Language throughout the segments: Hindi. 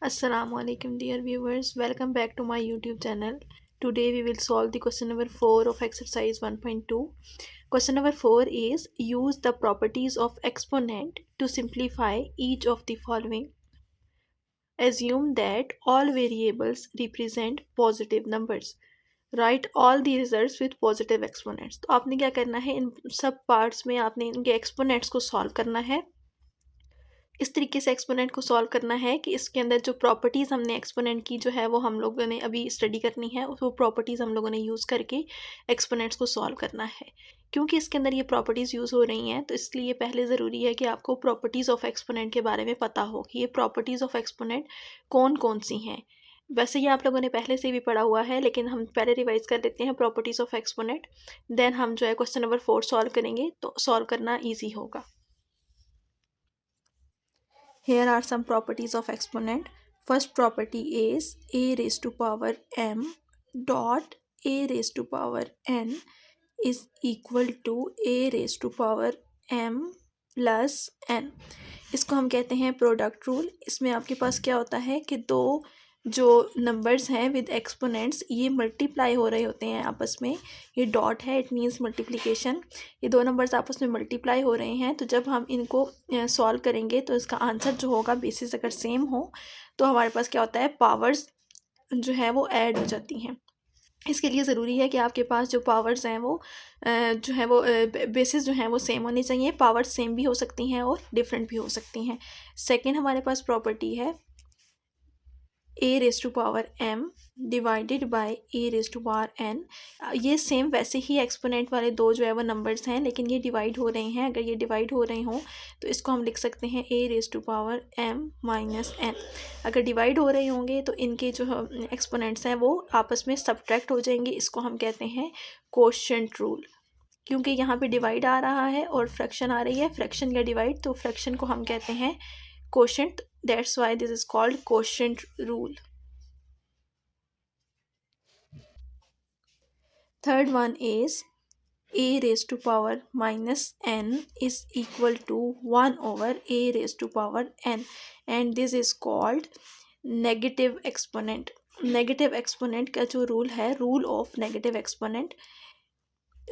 Assalamu alaikum dear viewers, welcome back to my YouTube channel. Today we will solve the question number 4 of exercise 1.2. Question number 4 is use the properties of exponent to simplify each of the following. Assume that all variables represent positive numbers. Write all the results with positive exponents. तो आपने क्या करना है, इन सब पार्ट्स में आपने इनके एक्सपोनेंट्स को सॉल्व करना है। इस तरीके से एक्सपोनेंट को सॉल्व करना है कि इसके अंदर जो प्रॉपर्टीज़ हमने एक्सपोनेंट की जो है वो हम लोगों ने अभी स्टडी करनी है, वो प्रॉपर्टीज़ हम लोगों ने यूज़ करके एक्सपोनेंट्स को सॉल्व करना है। क्योंकि इसके अंदर ये प्रॉपर्टीज़ यूज़ हो रही हैं तो इसलिए पहले ज़रूरी है कि आपको प्रॉपर्टीज़ ऑफ एक्सपोनेंट के बारे में पता हो कि ये प्रॉपर्टीज़ ऑफ एक्सपोनेंट कौन कौन सी हैं। वैसे ये आप लोगों ने पहले से भी पढ़ा हुआ है, लेकिन हम पहले रिवाइज कर लेते हैं प्रॉपर्टीज़ ऑफ एक्सपोनेंट, देन हम जो है क्वेश्चन नंबर 4 सॉल्व करेंगे तो सॉल्व करना ईजी होगा। Here are some properties of exponent. First property is a raised to power m dot a raised to power n is equal to a raised to power m plus n. इसको हम कहते हैं प्रोडक्ट रूल। इसमें आपके पास क्या होता है कि दो जो नंबर्स हैं विद एक्सपोनेंट्स ये मल्टीप्लाई हो रहे होते हैं आपस में। ये डॉट है, इट मीन्स मल्टीप्लिकेशन। ये दो नंबर्स आपस में मल्टीप्लाई हो रहे हैं, तो जब हम इनको सॉल्व करेंगे तो इसका आंसर जो होगा बेसिस अगर सेम हो तो हमारे पास क्या होता है, पावर्स जो है वो ऐड हो जाती हैं। इसके लिए ज़रूरी है कि आपके पास जो पावर्स हैं वो जो है वो बेसिस जो हैं वो सेम होनी चाहिए। पावर्स सेम भी हो सकती हैं और डिफरेंट भी हो सकती हैं। सेकंड हमारे पास प्रॉपर्टी है a raise to power m divided by a raise to power n। ये सेम वैसे ही एक्सपोनेंट वाले दो जो है वो नंबर्स हैं, लेकिन ये डिवाइड हो रहे हैं। अगर ये डिवाइड हो रहे हों तो इसको हम लिख सकते हैं a raise to power m minus n। अगर डिवाइड हो रहे होंगे तो इनके जो एक्सपोनेंट्स हैं वो आपस में सब्ट्रैक्ट हो जाएंगे। इसको हम कहते हैं कोशेंट रूल। क्योंकि यहाँ पे डिवाइड आ रहा है और फ्रैक्शन आ रही है, फ्रैक्शन या डिवाइड, तो फ्रैक्शन को हम कहते हैं quotient. That's why this is called quotient rule. Third one is a raised to power minus n is equal to 1 over a raised to power n, and this is called negative exponent. Negative exponent का जो रूल है, rule of negative exponent,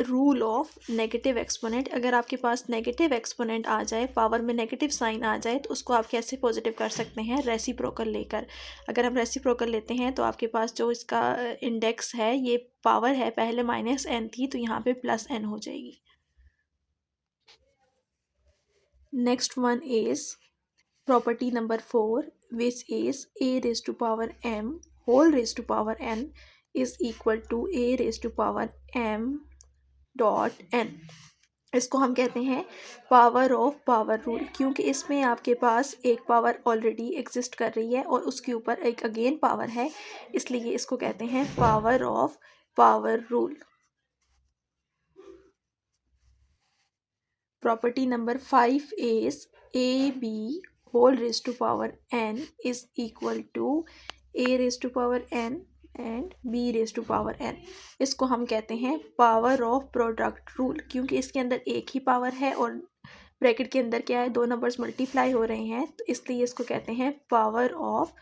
rule of negative exponent, अगर आपके पास नेगेटिव एक्सपोनेंट आ जाए, पावर में नेगेटिव साइन आ जाए, तो उसको आप कैसे पॉजिटिव कर सकते हैं, रेसिप्रोकल लेकर। अगर हम रेसिप्रोकल लेते हैं तो आपके पास जो इसका इंडेक्स है, ये पावर है पहले माइनस एन थी तो यहाँ पे प्लस एन हो जाएगी। Next one is property number 4 which is a raise to power m whole raise to power n is equal to a raise to power m dot n। इसको हम कहते हैं पावर ऑफ पावर रूल, क्योंकि इसमें आपके पास एक पावर ऑलरेडी एग्जिस्ट कर रही है और उसके ऊपर एक अगेन पावर है, इसलिए इसको कहते हैं power of power rule. Property number 5 is a b whole raise to power n is equal to a raise to power n and b raise to power n। इसको हम कहते हैं पावर ऑफ प्रोडक्ट रूल, क्योंकि इसके अंदर एक ही पावर है और ब्रैकेट के अंदर क्या है, दो नंबर्स मल्टीप्लाई हो रहे हैं, तो इसलिए इसको कहते हैं पावर ऑफ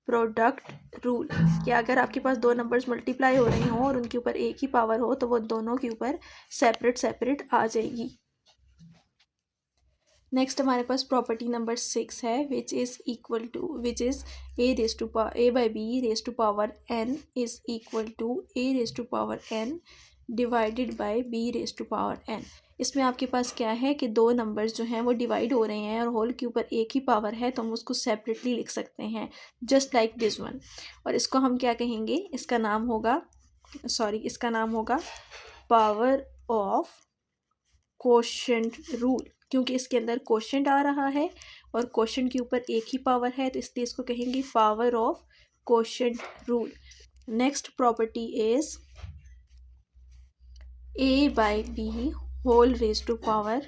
प्रोडक्ट रूल। कि अगर आपके पास दो नंबर्स मल्टीप्लाई हो रहे हों और उनके ऊपर एक ही पावर हो तो वो दोनों के ऊपर सेपरेट सेपरेट आ जाएगी। नेक्स्ट हमारे पास प्रॉपर्टी नंबर 6 है which is equal to which is a raise to power a by b raise to power n is equal to a raise to power n divided by b raise to power n। इसमें आपके पास क्या है कि दो नंबर्स जो हैं वो डिवाइड हो रहे हैं और होल के ऊपर एक ही पावर है, तो हम उसको सेपरेटली लिख सकते हैं जस्ट लाइक दिस वन। और इसको हम क्या कहेंगे, इसका नाम होगा इसका नाम होगा पावर ऑफ कोशेंट रूल, क्योंकि इसके अंदर कोशेंट आ रहा है और कोशेंट के ऊपर एक ही पावर है, तो इसलिए इसको कहेंगे power of quotient rule. Next property is a by b whole raise to power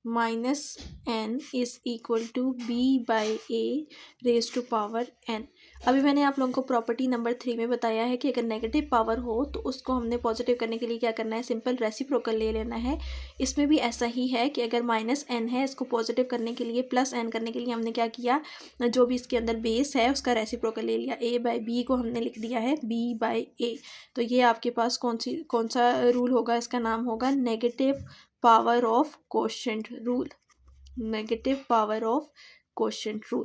minus n is equal to b by a raise to power n। अभी मैंने आप लोगों को प्रॉपर्टी नंबर 3 में बताया है कि अगर नेगेटिव पावर हो तो उसको हमने पॉजिटिव करने के लिए क्या करना है, सिंपल रेसिप्रोकल ले लेना है। इसमें भी ऐसा ही है कि अगर माइनस n है, इसको पॉजिटिव करने के लिए प्लस n करने के लिए हमने क्या किया, जो भी इसके अंदर बेस है उसका रेसिप्रोकल ले लिया। a बाई बी को हमने लिख दिया है b बाई ए। तो ये आपके पास कौन सा रूल होगा, इसका नाम होगा negative power of quotient rule. Negative power of quotient rule.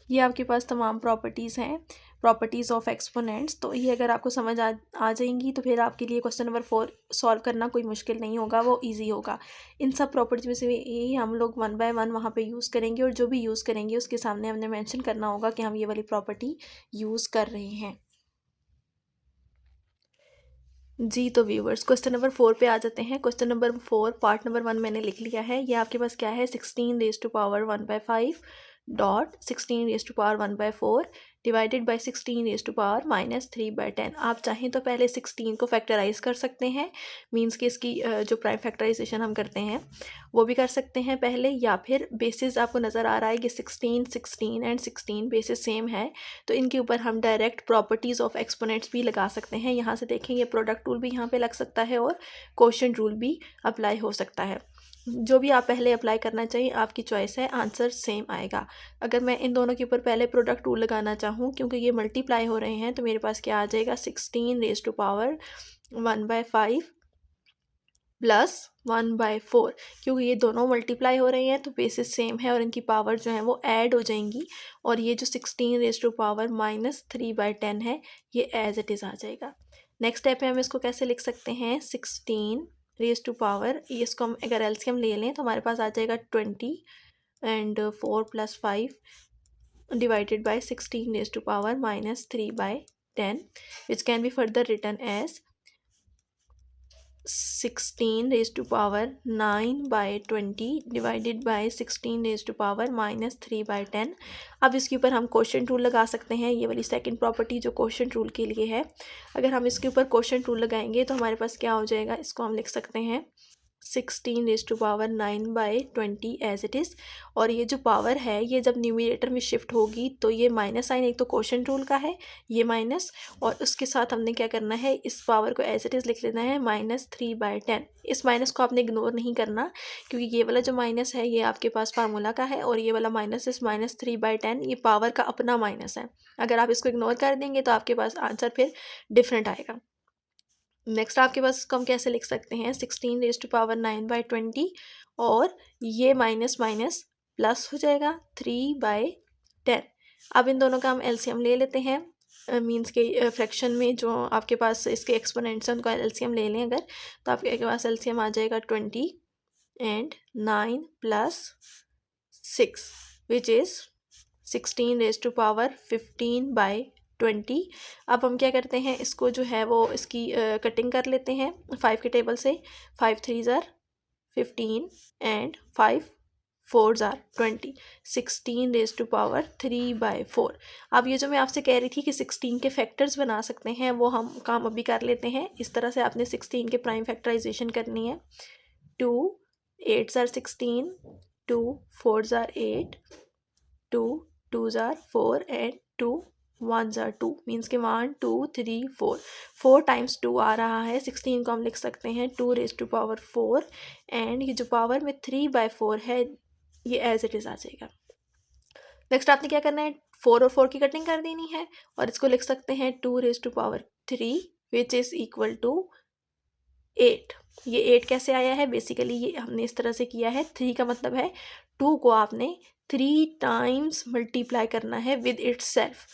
ये आपके पास तमाम प्रॉपर्टीज़ हैं, प्रॉपर्टीज़ ऑफ एक्सपोनेंट्स। तो ये अगर आपको समझ आ जाएंगी तो फिर आपके लिए क्वेश्चन नंबर 4 सॉल्व करना कोई मुश्किल नहीं होगा, वो इजी होगा। इन सब प्रॉपर्टीज में से ये हम लोग 1 बाय 1 वहाँ पे यूज़ करेंगे, और जो भी यूज़ करेंगे उसके सामने हमने मेंशन करना होगा कि हम ये वाली प्रॉपर्टी यूज़ कर रहे हैं। जी तो व्यूवर्स, क्वेश्चन नंबर 4 पे आ जाते हैं। क्वेश्चन नंबर 4 पार्ट नंबर 1 मैंने लिख लिया है। ये आपके पास क्या है, 16 raise to power 1/5 dot 16 raise to power 1/4 divided by 16 raise to power -3/10। आप चाहें तो पहले 16 को फैक्टराइज कर सकते हैं, मीन्स कि इसकी जो प्राइम फैक्टराइजेशन हम करते हैं वो भी कर सकते हैं पहले, या फिर बेसिस आपको नज़र आ रहा है कि 16 16 एंड 16 बेसिस सेम है, तो इनके ऊपर हम डायरेक्ट प्रॉपर्टीज़ ऑफ एक्सपोनेंट्स भी लगा सकते हैं। यहाँ से देखें, ये प्रोडक्ट रूल भी यहाँ पे लग सकता है और क्वोशंट रूल भी अप्लाई हो सकता है। जो भी आप पहले अप्लाई करना चाहिए आपकी चॉइस है, आंसर सेम आएगा। अगर मैं इन दोनों के ऊपर पहले प्रोडक्ट रूल लगाना चाहूँ, क्योंकि ये मल्टीप्लाई हो रहे हैं, तो मेरे पास क्या आ जाएगा, 16 रेज टू पावर 1/5 प्लस 1/4। क्योंकि ये दोनों मल्टीप्लाई हो रहे हैं तो बेसिस सेम है और इनकी पावर जो है वो ऐड हो जाएंगी, और ये जो 16 रेज टू पावर -3/10 है ये एज इट इज़ आ जाएगा। नेक्स्ट स्टेप में हम इसको कैसे लिख सकते हैं, 16 रेज टू पावर, इसको हम अगर एलसीएम ले लें तो हमारे पास आ जाएगा 20 and 4 + 5 divided by 16 raise to power -3/10 which can be further written as 16 raise to power 9/20 divided by 16 raise to power -3/10। अब इसके ऊपर हम क्वोशंट रूल लगा सकते हैं, ये वाली सेकंड प्रॉपर्टी जो क्वोशंट रूल के लिए है। अगर हम इसके ऊपर क्वोशंट रूल लगाएंगे तो हमारे पास क्या हो जाएगा, इसको हम लिख सकते हैं 16 raise to power 9/20 as it is. और ये जो पावर है ये जब न्यूमरेटर में शिफ्ट होगी तो ये माइनस साइन एक तो क्वोशंट रूल का है, ये माइनस, और उसके साथ हमने क्या करना है, इस पावर को एज इट इज़ लिख लेना है -3/10। इस माइनस को आपने इग्नोर नहीं करना, क्योंकि ये वाला जो माइनस है ये आपके पास फार्मूला का है, और ये वाला माइनस इस -3/10 ये पावर का अपना माइनस है। अगर आप इसको इग्नोर कर देंगे तो आपके पास आंसर फिर डिफरेंट आएगा। नेक्स्ट आपके पास इसको हम कैसे लिख सकते हैं, 16 रेज टू पावर 9/20, और ये माइनस माइनस प्लस हो जाएगा 3/10। अब इन दोनों का हम एलसीएम ले लेते हैं, मीन्स के फ्रैक्शन में जो आपके पास इसके एक्सपोनेंट्स हैं उनका एलसीएम ले लें अगर, तो आपके पास एलसीएम आ जाएगा 20 and 9 + 6 which is 16 raise to power 15/20। अब हम क्या करते हैं, इसको जो है वो इसकी कटिंग कर लेते हैं 5 के टेबल से। 5 3 * 15 एंड 5 4 * 20, 16 रेज टू पावर 3/4। अब ये जो मैं आपसे कह रही थी कि 16 के फैक्टर्स बना सकते हैं, वो हम काम अभी कर लेते हैं। इस तरह से आपने 16 के प्राइम फैक्टराइजेशन करनी है। 2 8 * 16, 2 4 * 8, 2 2 * 4 एंड 2 1 * 2, मीन्स के 1 2 3 4 4 टाइम्स 2 आ रहा है। 16 को हम लिख सकते हैं 2 रेज टू पावर 4, एंड ये जो पावर में 3/4 है ये एज इट इज़ आ जाएगा। नेक्स्ट आपने क्या करना है, 4 और 4 की कटिंग कर देनी है, और इसको लिख सकते हैं 2 raise to power 3 which is equal to 8। ये 8 कैसे आया है, बेसिकली ये हमने इस तरह से किया है, 3 का मतलब है 2 को आपने 3 टाइम्स मल्टीप्लाई करना है विद इट्स सेल्फ,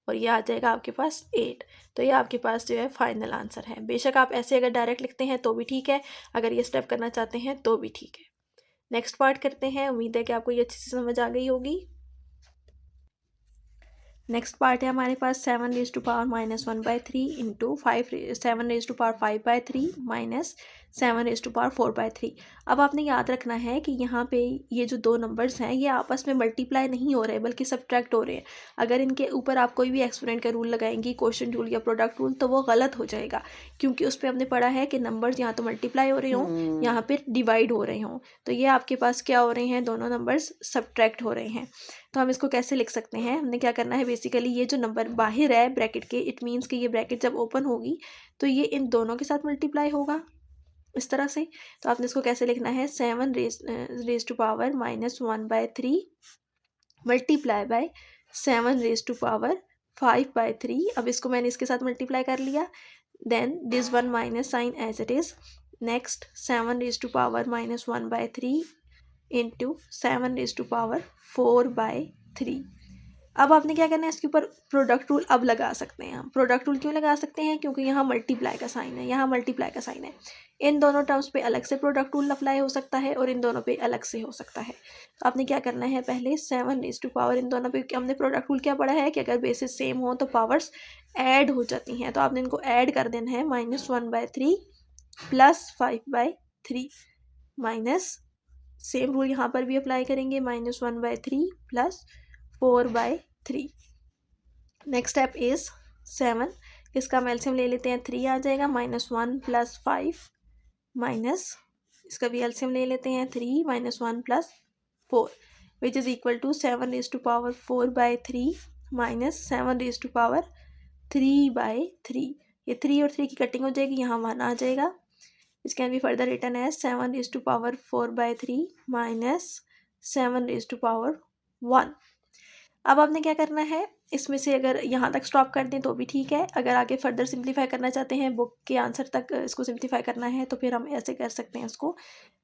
और ये आ जाएगा आपके पास 8। तो ये आपके पास जो है फाइनल आंसर है। बेशक आप ऐसे अगर डायरेक्ट लिखते हैं तो भी ठीक है, अगर ये स्टेप करना चाहते हैं तो भी ठीक है। नेक्स्ट पार्ट करते हैं, उम्मीद है कि आपको ये अच्छी से समझ आ गई होगी। नेक्स्ट पार्ट है हमारे पास 7⁻⁻⁻⁴ इंटू 7⁻⁵ माइनस 7⁻⁴/3। अब आपने याद रखना है कि यहाँ पे ये जो दो नंबर्स हैं ये आपस में मल्टीप्लाई नहीं हो रहे बल्कि सब्ट्रैक्ट हो रहे हैं। अगर इनके ऊपर आप कोई भी एक्सपोनेंट का रूल लगाएंगी, क्वोशिएंट रूल या प्रोडक्ट रूल, तो वो गलत हो जाएगा, क्योंकि उस पर हमने पढ़ा है कि नंबर्स यहाँ तो मल्टीप्लाई हो रहे हों, यहाँ पे डिवाइड हो रहे हों। तो ये आपके पास क्या हो रहे हैं, दोनों नंबर्स सब्ट्रैक्ट हो रहे हैं। तो हम इसको कैसे लिख सकते हैं, हमने क्या करना है, बेसिकली ये जो नंबर बाहर है ब्रैकेट के, इट मीन्स कि ये ब्रैकेट जब ओपन होगी तो ये इन दोनों के साथ मल्टीप्लाई होगा इस तरह से। तो आपने इसको कैसे लिखना है, 7⁻⁻⁻⁴ मल्टीप्लाई बाय 7⁻⁵/3। अब इसको मैंने इसके साथ मल्टीप्लाई कर लिया, then this one minus sign as it is. Next 7⁻⁻⁻⁴ into 7⁻⁴/3। अब आपने क्या करना है, इसके ऊपर प्रोडक्ट रूल अब लगा सकते हैं हम। प्रोडक्ट रूल क्यों लगा सकते हैं, क्योंकि यहाँ मल्टीप्लाई का साइन है, यहाँ मल्टीप्लाई का साइन है। इन दोनों टर्म्स पे अलग से प्रोडक्ट रूल अप्लाई हो सकता है और इन दोनों पे अलग से हो सकता है। तो आपने क्या करना है, पहले 7⁻⁴ इन दोनों पे हमने प्रोडक्ट रूल क्या पढ़ा है कि अगर बेसिस सेम हो तो पावर्स ऐड हो जाती हैं। तो आपने इनको ऐड कर देना है, -1/3 प्लस 5/3 माइनस, सेम रूल यहाँ पर भी अप्लाई करेंगे, -1/3 प्लस 4/3। नेक्स्ट स्टेप इज 7, इसका हम एलसीएम ले लेते हैं, 3 आ जाएगा, -1 प्लस 5 माइनस, इसका भी एलसीएम ले लेते हैं, 3 -1 plus 4 which is equal to 7⁻⁴/3 minus 7⁻3/3। ये 3 और 3 की कटिंग हो जाएगी, यहाँ 1 आ जाएगा। This can be further written as 7⁻⁴/3 minus 7⁻1। अब आपने क्या करना है, इसमें से अगर यहाँ तक स्टॉप कर दें तो भी ठीक है, अगर आगे फर्दर सिंप्लीफाई करना चाहते हैं, बुक के आंसर तक इसको सिंप्लीफाई करना है, तो फिर हम ऐसे कर सकते हैं इसको,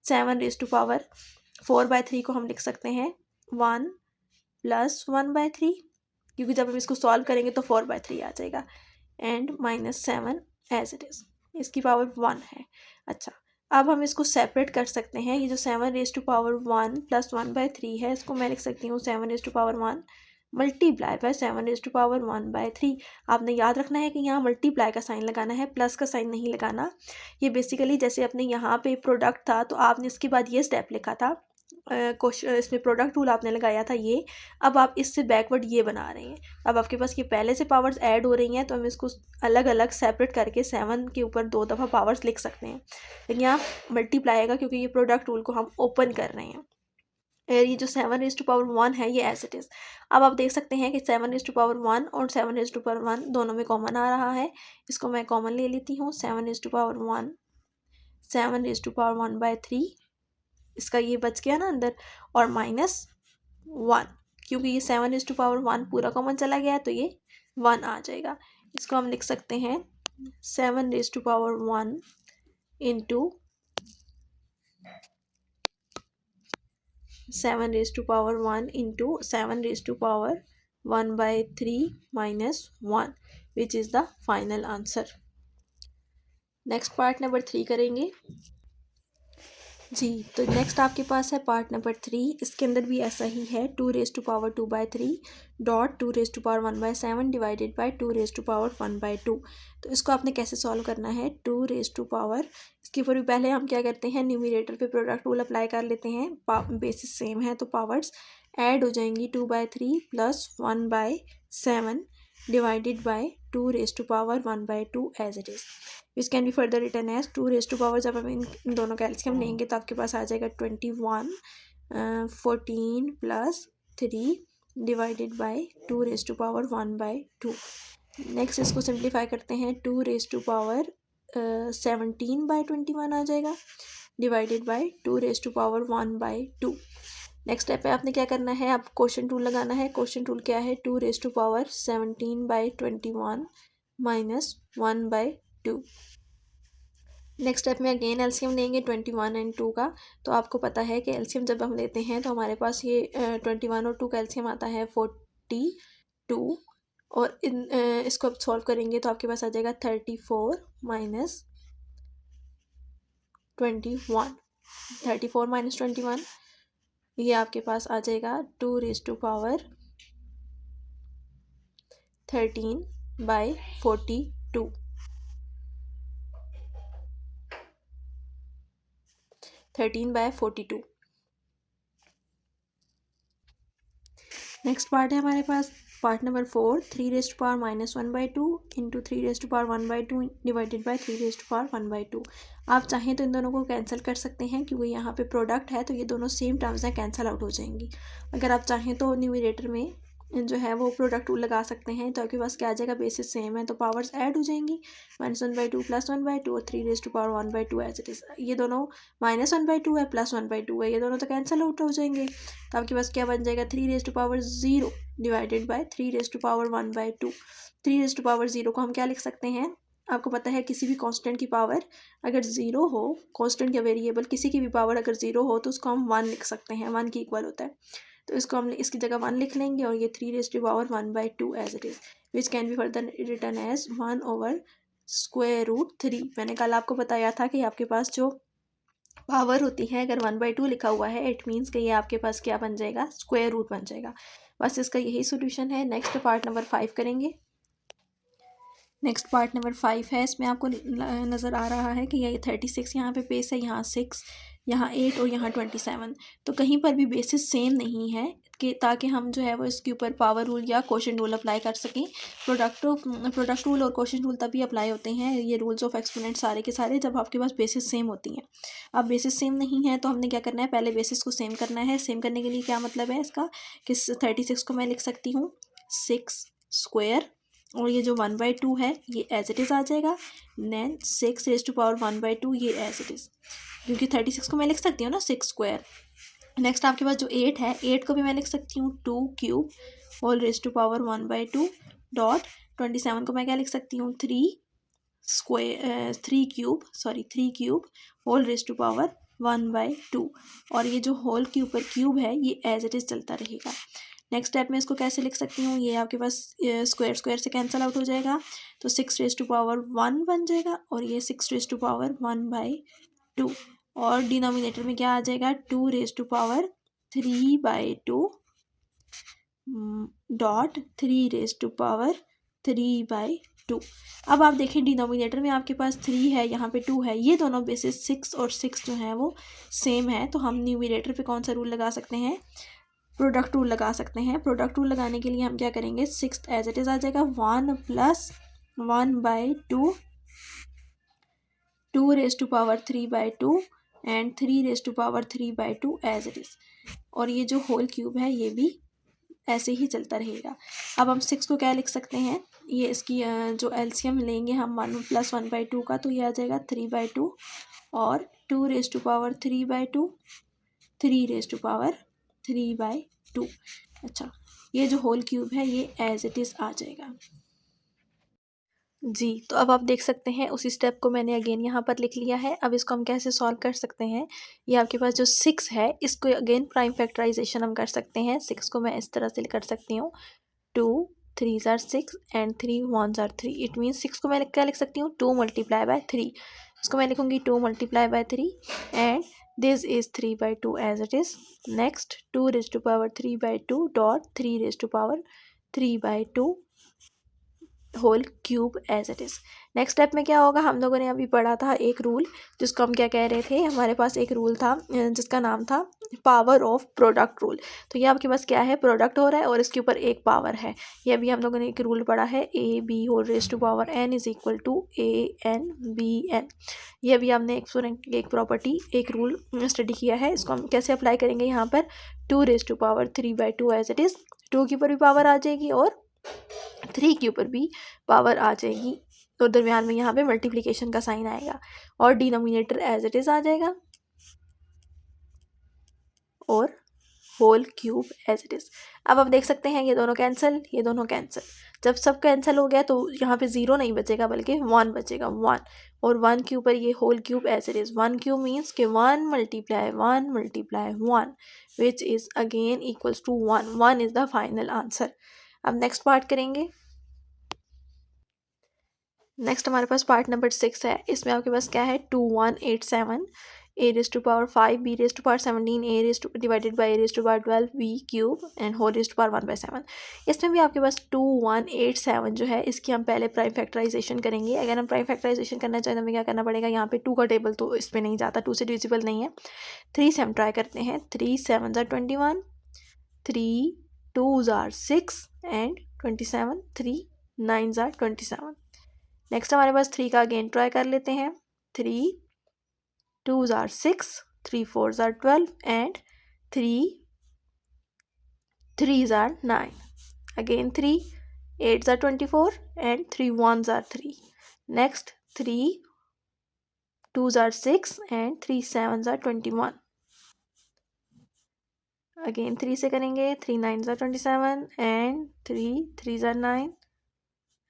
7⁻⁴/3 को हम लिख सकते हैं 1 प्लस 1/3, क्योंकि जब हम इसको सॉल्व करेंगे तो 4/3 आ जाएगा, एंड -7 एज इट इज़, इसकी पावर 1 है। अच्छा, अब हम इसको सेपरेट कर सकते हैं, ये जो 7⁻1 प्लस 1/3 है, इसको मैं लिख सकती हूँ 7⁻1 मल्टीप्लाई बाय 7⁻1/3। आपने याद रखना है कि यहाँ मल्टीप्लाई का साइन लगाना है, प्लस का साइन नहीं लगाना। ये बेसिकली जैसे अपने यहाँ पे प्रोडक्ट था तो आपने इसके बाद ये स्टेप लिखा था, क्वेश्चन इसमें प्रोडक्ट रूल आपने लगाया था ये, अब आप इससे बैकवर्ड ये बना रहे हैं। अब आपके पास ये पहले से पावर्स ऐड हो रही हैं, तो हम इसको अलग अलग सेपरेट करके 7 के ऊपर 2 दफ़ा पावर्स लिख सकते हैं, लेकिन यहाँ मल्टीप्लाई आएगा क्योंकि ये प्रोडक्ट रूल को हम ओपन कर रहे हैं। ये जो 7⁻1 है ये एज इट इज़। अब आप देख सकते हैं कि 7⁻1 और 7⁻1 दोनों में कॉमन आ रहा है, इसको मैं कॉमन ले लेती हूँ, 7⁻1 7⁻1/3, इसका ये बच गया ना अंदर, और -1, क्योंकि ये 7⁻1 पूरा कॉमन चला गया तो ये 1 आ जाएगा। इसको हम लिख सकते हैं 7⁻1 into 7⁻1 into 7⁻1/3 -1 which is the final answer. Next part number 3 करेंगे जी। तो नेक्स्ट आपके पास है पार्ट नंबर 3, इसके अंदर भी ऐसा ही है, 2⁻2/3 डॉट 2⁻1/7 डिवाइडेड बाय 2⁻1/2। तो इसको आपने कैसे सॉल्व करना है, 2⁻, इसके ऊपर भी पहले हम क्या करते हैं, न्यूमरेटर पे प्रोडक्ट रूल अप्लाई कर लेते हैं, बेसिस सेम है तो पावर्स ऐड हो जाएंगी, 2/3 plus 1/7 divided by 2⁻1/2 as it is, which can be further written as 2⁻, जब हम इन दोनों का एलसीएम लेंगे तो आपके पास आ जाएगा 21 14 प्लस 3 डिवाइडेड बाय 2⁻1/2। नेक्स्ट इसको सिंप्लीफाई करते हैं, 2⁻17/21 आ जाएगा डिवाइडेड बाय 2⁻1/2। नेक्स्ट स्टेप पे आपने क्या करना है, आप क्वोशिएंट रूल लगाना है। क्वोशिएंट रूल क्या है, 2⁻17/21 -1/2। नेक्स्ट स्टेप में अगेन एलसीएम लेंगे 21 एंड 2 का। तो आपको पता है कि एलसीएम जब हम लेते हैं तो हमारे पास ये 21 और 2 का एलसीएम आता है 42, और इसको अब सॉल्व करेंगे तो आपके पास आ जाएगा 34 -21, 34 - 21, ये आपके पास आ जाएगा 2⁻, 13/42, 13/42। नेक्स्ट पार्ट है हमारे पास part number 4, 3⁻⁻1/2 into 3⁻1/2 divided by 3⁻1/2। आप चाहें तो इन दोनों को कैंसिल कर सकते हैं, क्योंकि यहाँ पे प्रोडक्ट है तो ये दोनों सेम टर्म्स हैं, कैंसिल आउट हो जाएंगी। अगर आप चाहें तो न्यूमरेटर में जो है वो प्रोडक्ट रूल लगा सकते हैं, तो आपके पास क्या आ जाएगा, बेसिस सेम है तो पावर्स ऐड हो जाएंगी, -1/2 +1/2 और 3⁻1/2 एज इट इज़। ये दोनों -1/2 है +1/2 है, ये दोनों तो कैंसिल आउट हो जाएंगे। तो आपके पास क्या बन जाएगा, 3⁻0 डिवाइडेड बाय 3⁻1/2। 3⁻0 को हम क्या लिख सकते हैं, आपको पता है किसी भी कांस्टेंट की पावर अगर ज़ीरो हो, कांस्टेंट या वेरिएबल किसी की भी पावर अगर ज़ीरो हो तो उसको हम 1 लिख सकते हैं, 1 की इक्वल होता है। तो इसको हम इसकी जगह 1 लिख लेंगे और ये 3⁻1/2 as it is, which can be further written as 1/√3। मैंने कल आपको बताया था कि आपके पास जो पावर होती है अगर 1/2 लिखा हुआ है, इट मीन्स कि ये आपके पास क्या बन जाएगा, स्क्वायर रूट बन जाएगा। बस इसका यही सोल्यूशन है। नेक्स्ट पार्ट नंबर 5 करेंगे। नेक्स्ट पार्ट नंबर 5 है, इसमें आपको नज़र आ रहा है कि ये 36 यहाँ पे बेस है, यहाँ 6, यहाँ 8 और यहाँ 27। तो कहीं पर भी बेसिस सेम नहीं है कि ताकि हम जो है वो इसके ऊपर पावर रूल या क्वोशिएंट रूल अप्लाई कर सकें। प्रोडक्ट रूल और क्वोशिएंट रूल तभी अप्लाई होते हैं, ये रूल्स ऑफ एक्सपोनेंट सारे के सारे, जब आपके पास बेसिस सेम होती हैं। अब बेसिस सेम नहीं है तो हमने क्या करना है, पहले बेसिस को सेम करना है। सेम करने के लिए क्या मतलब है इसका, कि 36 को मैं लिख सकती हूँ 6 और ये जो 1/2 है ये एज इट इज़ आ जाएगा। देन 6⁻1/2 ये एज इट इज़, क्योंकि 36 को मैं लिख सकती हूँ ना 6 स्क्वायर। नेक्स्ट आपके पास जो 8 है, 8 को भी मैं लिख सकती हूँ 2³ 1/2 .27 को मैं क्या लिख सकती हूँ 3³ 1/2 और ये जो होल के ऊपर क्यूब है ये एज इट इज़ चलता रहेगा। नेक्स्ट स्टेप में इसको कैसे लिख सकती हूँ, ये आपके पास स्क्वायर से कैंसिल आउट हो जाएगा, तो 6⁻1 बन जाएगा और ये 6⁻1/2 और डिनोमिनेटर में क्या आ जाएगा 2⁻3/2 3⁻3/2। अब आप देखें डिनोमिनेटर में आपके पास 3 है, यहाँ पे 2 है, ये दोनों बेसिस 6 और 6 जो है वो सेम है, तो हम न्यूमरेटर पे कौन सा रूल लगा सकते हैं, प्रोडक्ट रूल लगा सकते हैं। प्रोडक्ट रूल लगाने के लिए हम क्या करेंगे, 6 एज इट इज़ आ जाएगा, 1 + 1/2 2⁻3/2 एंड 3⁻3/2 एज इट इज़, और ये जो होल क्यूब है ये भी ऐसे ही चलता रहेगा। अब हम 6 को क्या लिख सकते हैं, ये इसकी जो एलसीएम लेंगे हम 1 + 1/2 का, तो ये आ जाएगा 3/2 और 2⁻3/2 3⁻3/2। अच्छा, ये जो होल क्यूब है ये एज इट इज़ आ जाएगा जी। तो अब आप देख सकते हैं उसी स्टेप को मैंने अगेन यहाँ पर लिख लिया है। अब इसको हम कैसे सॉल्व कर सकते हैं, ये आपके पास जो 6 है इसको अगेन प्राइम फैक्टराइजेशन हम कर सकते हैं। 6 को मैं इस तरह से कर सकती हूँ 2 3s are 6 and 3 1s are 3। It means 6 को मैं क्या लिख सकती हूँ 2 × 3। इसको मैं लिखूँगी 2 × 3 and this is 3/2 as it is. Next 2⁻3/2 3⁻3/2 whole cube as it is. Next step में क्या होगा, हम लोगों ने अभी पढ़ा था एक रूल, जिसको हम क्या कह रहे थे, हमारे पास एक रूल था जिसका नाम था पावर ऑफ प्रोडक्ट रूल। तो ये आपके पास क्या है, प्रोडक्ट हो रहा है और इसके ऊपर एक पावर है। ये अभी हम लोगों ने एक रूल पढ़ा है AB⁻n = ANBN। ये अभी हमने एक प्रॉपर्टी एक रूल स्टडी किया है, इसको हम कैसे अप्लाई करेंगे यहाँ पर 2⁻3/2 एज इट इज़। 2 के ऊपर भी पावर आ जाएगी और 3 के ऊपर भी पावर आ जाएगी, तो दरमियान में यहाँ पे मल्टीप्लिकेशन का साइन आएगा और डिनोमिनेटर एज इट इज़ आ जाएगा और whole cube as it is. अब आप देख सकते हैं ये दोनों कैंसिल, ये दोनों कैंसिल। जब सब कैंसिल हो गया तो यहाँ पे 0 नहीं बचेगा बल्कि 1 बचेगा, 1 और 1 के ऊपर ये whole cube as it is. 1 cube means कि 1 × 1 × 1 which is again equals to 1। 1 is the final answer. अब नेक्स्ट पार्ट करेंगे। नेक्स्ट हमारे पास पार्ट नंबर 6 है, इसमें आपके पास क्या है 2187। a raised to power 5, b raised to power 17, a raised to divided by a raised to power 12, b cube and whole raised to power 1/7। इसमें भी आपके पास 2 1 8 7 जो है इसकी हम पहले प्राइम फैक्टराइजेशन करेंगे। अगर हम प्राइम फैक्टराइजेशन करना चाहें तो हमें क्या करना पड़ेगा, यहाँ पे 2 का टेबल तो इस पर नहीं जाता, 2 से डिविजिबल नहीं है। 3 से हम ट्राई करते हैं, 3 7 are 21, 3 2s are 6 and 27, 3 9s are 27। Next हमारे पास 3 का अगेन ट्राई कर लेते हैं, 3 2s are 6, 3 4s are 12 and 3 3s are 9। Again 3 8s are 24 and 3 1s are 3। Next 3 2s are 6 and 3 7s are 21। Again 3 से करेंगे, 3 9s are 27 and 3 3s are 9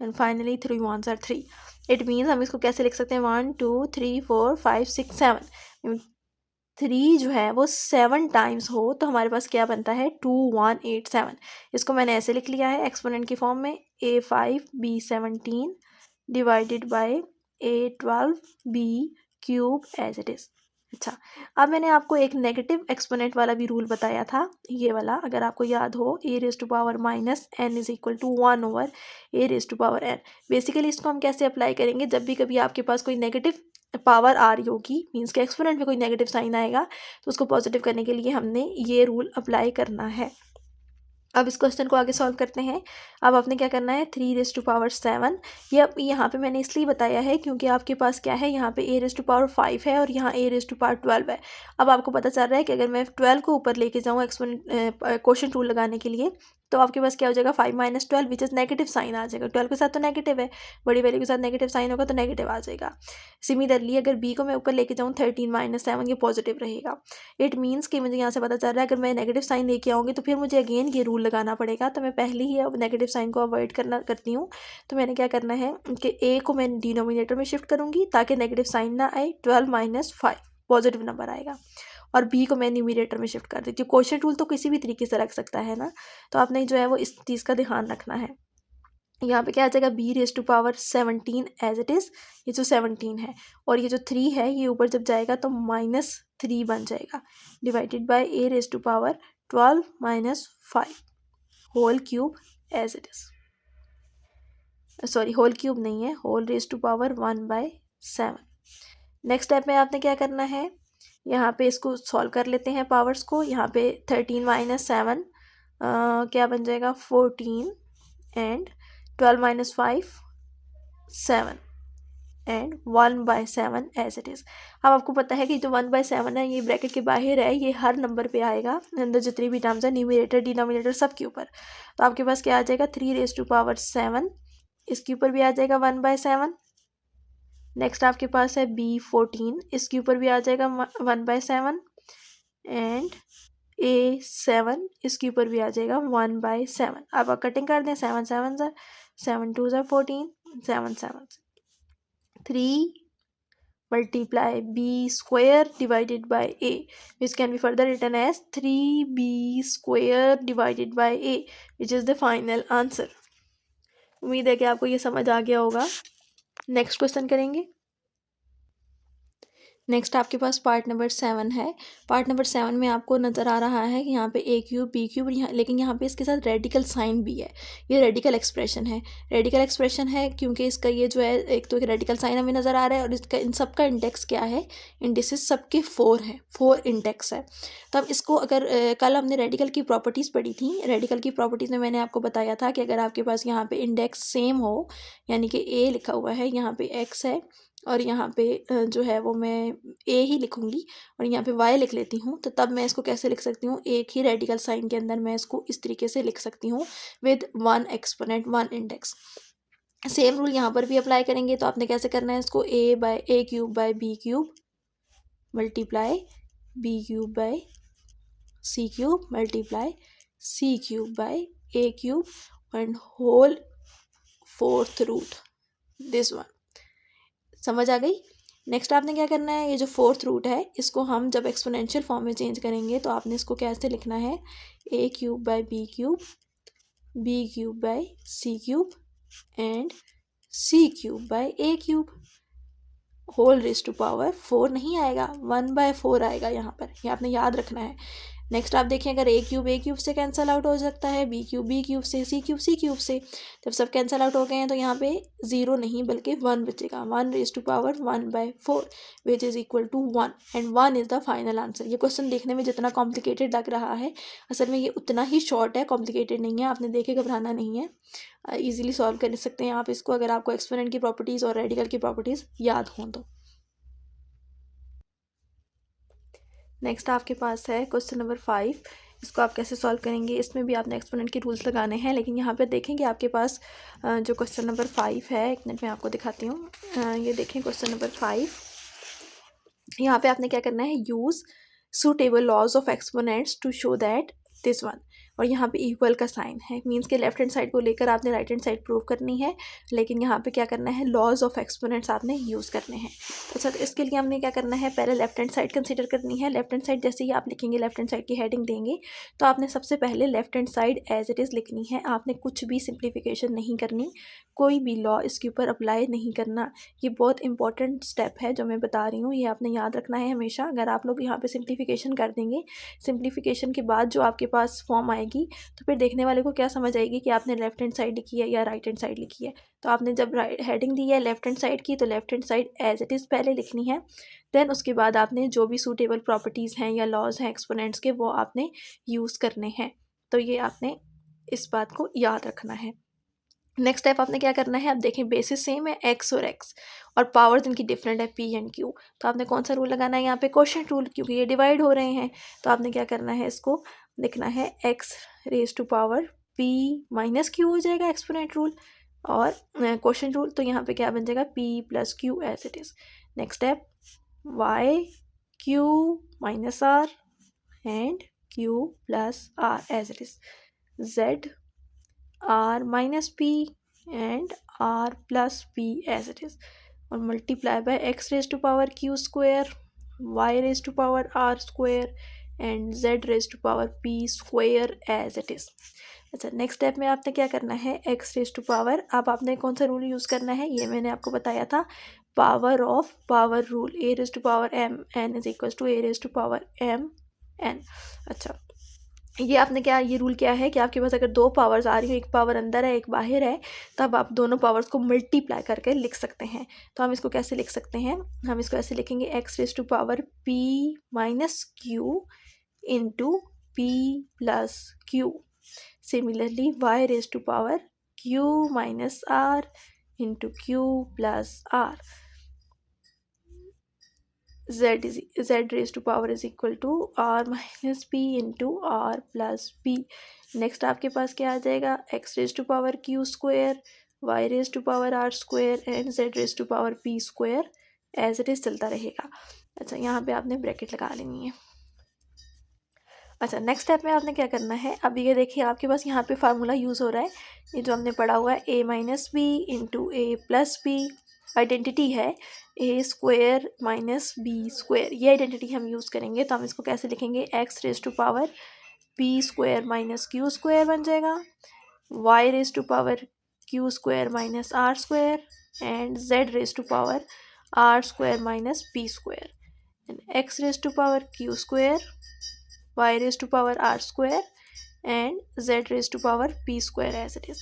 and finally 3 1s are 3। It means हम इसको कैसे लिख सकते हैं, 1 2 3 4 5 6 7। 3 जो है वो 7 टाइम्स हो तो हमारे पास क्या बनता है, 2 1 8 7। इसको मैंने ऐसे लिख लिया है एक्सपोनेंट की फॉर्म में, a5 b17 divided by a12 b cube as it is. अच्छा, अब मैंने आपको एक नेगेटिव एक्सपोनेंट वाला भी रूल बताया था, ये वाला अगर आपको याद हो, a raise to power minus n is equal to 1 over a raise to power n। Basically इसको हम कैसे अप्लाई करेंगे, जब भी कभी आपके पास कोई नेगेटिव पावर आ रही होगी, मीन्स के एक्सपोनेंट में कोई नेगेटिव साइन आएगा तो उसको पॉजिटिव करने के लिए हमने ये रूल अप्लाई करना है। अब इस क्वेश्चन को आगे सॉल्व करते हैं। अब आपने क्या करना है, 3 रेज़ टू पावर 7, ये अब यहाँ पे मैंने इसलिए बताया है क्योंकि आपके पास क्या है, यहाँ पे a रेज़ टू पावर 5 है और यहाँ a रेज़ टू पावर 12 है। अब आपको पता चल रहा है कि अगर मैं 12 को ऊपर लेके जाऊँ एक्सपोनेंट क्वोशिएंट रूल लगाने के लिए, तो आपके पास क्या हो जाएगा, 5 - 12 विच इज़ नेगेटिव साइन आ जाएगा। 12 के साथ तो नेगेटिव है, बड़ी वैल्यू के साथ नेगेटिव साइन होगा तो नेगेटिव आ जाएगा। सिमिलरली अगर b को मैं ऊपर लेके जाऊँ 13 - 7, ये पॉजिटिव रहेगा। इट मीन्स कि मुझे यहाँ से पता चल रहा है अगर मैं नेगेटिव साइन लेके आऊँगी तो फिर मुझे अगेन ये रूल लगाना पड़ेगा, तो मैं पहले ही अब नेगेटिव साइन को अवॉइड करती हूँ। तो मैंने क्या करना है कि a को मैं डिनोमिनेटर में शिफ्ट करूँगी ताकि नेगेटिव साइन ना आए, 12 - 5 पॉजिटिव नंबर आएगा, और b को मैं न्यूमिनेटर में शिफ्ट कर देती हूँ। क्वोशिएंट रूल तो किसी भी तरीके से रख सकता है ना, तो आपने जो है वो इस चीज़ का ध्यान रखना है। यहाँ पे क्या आ जाएगा, b raise to power 17 as it is, ये जो 17 है और ये जो 3 है ये ऊपर जब जाएगा तो -3 बन जाएगा, divided by a raise to power 12 - 5 whole cube as it is. Sorry, whole cube नहीं है, whole raise to power 1/7। Next step में आपने क्या करना है, यहाँ पे इसको सॉल्व कर लेते हैं पावर्स को। यहाँ पे 13 - 7 क्या बन जाएगा, 14 and 12 - 5 7 and 1/7 as it is. अब आपको पता है कि जो 1/7 है ये ब्रैकेट के बाहर है, ये हर नंबर पे आएगा, अंदर जितनी भी टर्म्स है न्यूमरेटर डिनोमिनेटर सब के ऊपर। तो आपके पास क्या आ जाएगा, 3 रेज़ टू पावर 7, इसके ऊपर भी आ जाएगा 1/7। नेक्स्ट आपके पास है b14, इसके ऊपर भी आ जाएगा 1/7 एंड a7, इसके ऊपर भी आ जाएगा 1/7। अब आप कटिंग कर दें, 7 7 ज़ा 7 2 ज़ा 14, 7 7 3 multiply b square divided by a, which can be further written as 3b square divided by a, which is the final answer। उम्मीद है कि आपको ये समझ आ गया होगा। नेक्स्ट क्वेश्चन करेंगे। नेक्स्ट आपके पास पार्ट नंबर 7 है। पार्ट नंबर 7 में आपको नज़र आ रहा है कि यहाँ पे a क्यूब b क्यूब, यहाँ लेकिन यहाँ पे इसके साथ रेडिकल साइन भी है। ये रेडिकल एक्सप्रेशन है, रेडिकल एक्सप्रेशन है क्योंकि इसका ये जो है एक तो एक रेडिकल साइन हमें नज़र आ रहा है और इसका इन सब का इंडेक्स क्या है, इंडेक्सेस सबके 4 है, 4 इंडेक्स है। तो अब इसको अगर कल हमने रेडिकल की प्रॉपर्टीज़ पढ़ी थी, रेडिकल की प्रॉपर्टीज़ में मैंने आपको बताया था कि अगर आपके पास यहाँ पे इंडेक्स सेम हो, यानी कि a लिखा हुआ है, यहाँ पे x है और यहाँ पे जो है वो मैं a ही लिखूँगी और यहाँ पे y लिख लेती हूँ, तो तब मैं इसको कैसे लिख सकती हूँ, एक ही रेडिकल साइन के अंदर मैं इसको इस तरीके से लिख सकती हूँ with 1 exponent 1 index. Same rule यहाँ पर भी अप्लाई करेंगे। तो आपने कैसे करना है, इसको a cube by b cube multiply b cube by c cube multiply c cube by a cube and whole 4th root, this one. समझ आ गई। नेक्स्ट आपने क्या करना है, ये जो 4th रूट है इसको हम जब एक्सपोनेंशियल फॉर्म में चेंज करेंगे तो आपने इसको कैसे लिखना है, a cube by b cube, b cube by c cube and c cube by a cube. Whole raise to power 4 नहीं आएगा, 1/4 आएगा यहाँ पर, ये आपने याद रखना है। नेक्स्ट आप देखें, अगर ए क्यूब से कैंसिल आउट हो सकता है, बी क्यूब से, सी क्यूब से। जब सब कैंसिल आउट हो गए हैं तो यहाँ पे 0 नहीं बल्कि 1 बचेगा, 1 raise to power 1/4 which is equal to 1 and 1 is the final answer. ये क्वेश्चन देखने में जितना कॉम्प्लिकेटेड लग रहा है, असल में ये उतना ही शॉर्ट है, कॉम्प्लिकेटेड नहीं है, आपने देखे घबराना नहीं है, ईजिली सॉल्व कर सकते हैं आप इसको, अगर आपको एक्सपोनेंट की प्रॉपर्टीज़ और रेडिकल की प्रॉपर्टीज़ याद हों तो। नेक्स्ट आपके पास है क्वेश्चन नंबर 5, इसको आप कैसे सॉल्व करेंगे। इसमें भी आपने एक्सपोनेंट के रूल्स लगाने हैं, लेकिन यहाँ पे देखेंगे आपके पास जो क्वेश्चन नंबर 5 है, एक मिनट में आपको दिखाती हूँ। ये देखें क्वेश्चन नंबर 5, यहाँ पे आपने क्या करना है, use suitable laws of exponents to show that this one, और यहाँ पे इक्वल का साइन है, मीन्स के लेफ्ट हैंड साइड को लेकर आपने राइट हैंड साइड प्रूव करनी है, लेकिन यहाँ पे क्या करना है, लॉज ऑफ एक्सपोनेंट्स आपने यूज़ करने हैं। तो सर इसके लिए हमने क्या करना है, पहले लेफ्ट हैंड साइड कंसीडर करनी है। लेफ्ट हैंड साइड जैसे ही आप लिखेंगे, लेफ्ट हैंड साइड की हेडिंग देंगे, तो आपने सबसे पहले left hand side as it is लिखनी है, आपने कुछ भी सिंप्लीफिकेशन नहीं करनी, कोई भी लॉ इसके ऊपर अप्लाई नहीं करना। ये बहुत इंपॉर्टेंट स्टेप है जो मैं बता रही हूँ, ये आपने याद रखना है हमेशा। अगर आप लोग यहाँ पे सिंप्लीफिकेशन कर देंगे, सिंप्लीफिकेशन के बाद जो आपके पास फॉर्म आएगी, तो फिर देखने वाले को क्या समझ आएगी कि आपने लेफ्ट हैंड साइड लिखी है या राइट हैंड साइड लिखी है। तो आपने जब राइट हेडिंग दी है लेफ्ट हैंड साइड की, तो left hand side as it is पहले लिखनी है, देन उसके बाद आपने जो भी सूटेबल प्रॉपर्टीज़ हैं या लॉज हैं एक्सपोनेंट्स के, वो आपने यूज़ करने हैं। तो ये आपने इस बात को याद रखना है। नेक्स्ट स्टेप आपने क्या करना है, अब देखें बेसिस सेम है एक्स और पावर्स इनकी डिफरेंट है पी एंड क्यू, तो आपने कौन सा रूल लगाना है यहाँ पे, क्वोशिएंट रूल, क्योंकि ये डिवाइड हो रहे हैं। तो आपने क्या करना है, इसको लिखना है x raise to power p minus q हो जाएगा एक्सपोनेंट रूल, और क्वोशिएंट रूल, तो यहाँ पे क्या बन जाएगा, p plus q as it is. Next step y q minus r and q plus r as it is, z r minus p and r plus p as it is, और multiply by x raised to power q square, y raised to power r square and z raised to power p square as it is। अच्छा, नेक्स्ट स्टेप में आपने क्या करना है, x रेज टू पावर, अब आपने कौन सा रूल यूज़ करना है, ये मैंने आपको बताया था, power of power rule, a raise to power m n is equal to a raise to power m n। अच्छा, ये आपने क्या, ये रूल क्या है कि आपके पास अगर दो पावर्स आ रही हो, एक पावर अंदर है एक बाहर है, तब आप दोनों पावर्स को मल्टीप्लाई करके लिख सकते हैं। तो हम इसको कैसे लिख सकते हैं, हम इसको ऐसे लिखेंगे, x raise to power p minus q into p plus q. Similarly y raise to power q minus r into q plus r, z raised to power is equal to r minus p into r plus p। Next आपके पास क्या आ जाएगा, x raised to power q square, y raised to power r square and z raised to power p square as it is चलता रहेगा। अच्छा, यहाँ पे आपने ब्रैकेट लगा लेनी है। अच्छा, नेक्स्ट स्टेप में आपने क्या करना है, अब ये देखिए आपके पास यहाँ पे फार्मूला यूज़ हो रहा है, ये जो हमने पढ़ा हुआ है a minus b into a plus b, identity है a square minus b square, ये आइडेंटिटी हम यूज़ करेंगे। तो हम इसको कैसे लिखेंगे, x raise to power p square minus q square बन जाएगा, y raise to power q square minus r square and z raise to power r square minus p square, and x raise to power q square, y raised to power r square and z raised to power p square as it is।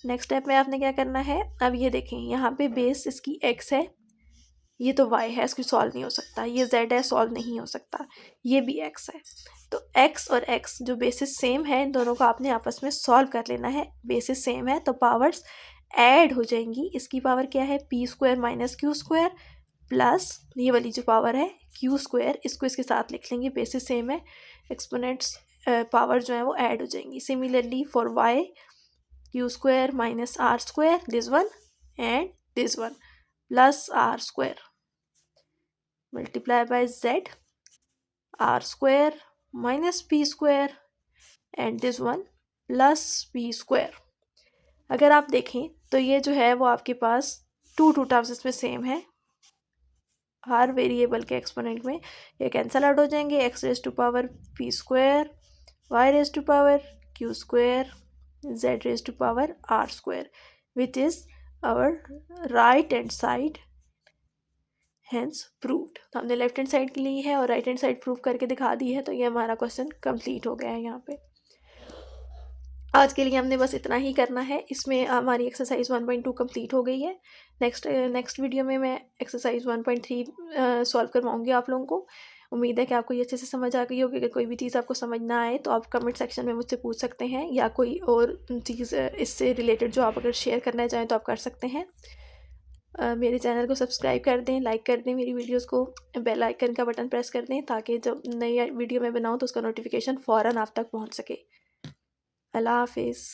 Next step में आपने क्या करना है, अब ये देखें यहाँ पे बेस इसकी x है, ये तो y है, इसको सॉल्व नहीं हो सकता, ये z है, सॉल्व नहीं हो सकता, ये भी x है। तो x और x जो बेसिस सेम है, इन दोनों को आपने आपस में सॉल्व कर लेना है। बेसिस सेम है तो पावर्स ऐड हो जाएंगी। इसकी पावर क्या है, p square minus q square plus ये वाली जो पावर है क्यू स्क्वायर, इसको इसके साथ लिख लेंगे, बेसिस सेम है, एक्सपोनेंट्स पावर जो है वो ऐड हो जाएंगी। Similarly for y q square minus r square, this one and this one plus r square multiply by z r square minus p square and this one plus p square. अगर आप देखें तो ये जो है वो आपके पास टू टर्म्स इसमें सेम है, हर वेरिएबल के एक्सपोनेंट में ये कैंसल आउट हो जाएंगे, x raise to power p square, y raise to power q square, z raise to power r square, which is our right hand side hence proved. तो हमने लेफ्ट हैंड साइड के लिए है और राइट हैंड साइड प्रूव करके दिखा दी है, तो ये हमारा क्वेश्चन कंप्लीट हो गया है यहाँ पे। आज के लिए हमने बस इतना ही करना है। इसमें हमारी एक्सरसाइज 1.2 कंप्लीट हो गई है। नेक्स्ट वीडियो में मैं एक्सरसाइज 1.3 सॉल्व करवाऊँगी आप लोगों को। उम्मीद है कि आपको ये अच्छे से समझ आ गई होगी। अगर कोई भी चीज़ आपको समझ ना आए तो आप कमेंट सेक्शन में मुझसे पूछ सकते हैं, या कोई और चीज़ इससे रिलेटेड जो आप अगर शेयर करना चाहें तो आप कर सकते हैं। मेरे चैनल को सब्सक्राइब कर दें, लाइक कर दें मेरी वीडियोस को, बेल आइकन का बटन प्रेस कर दें ताकि जब नई वीडियो मैं बनाऊँ तो उसका नोटिफिकेशन फ़ौरन आप तक पहुँच सके। अल्लाह हाफिज़।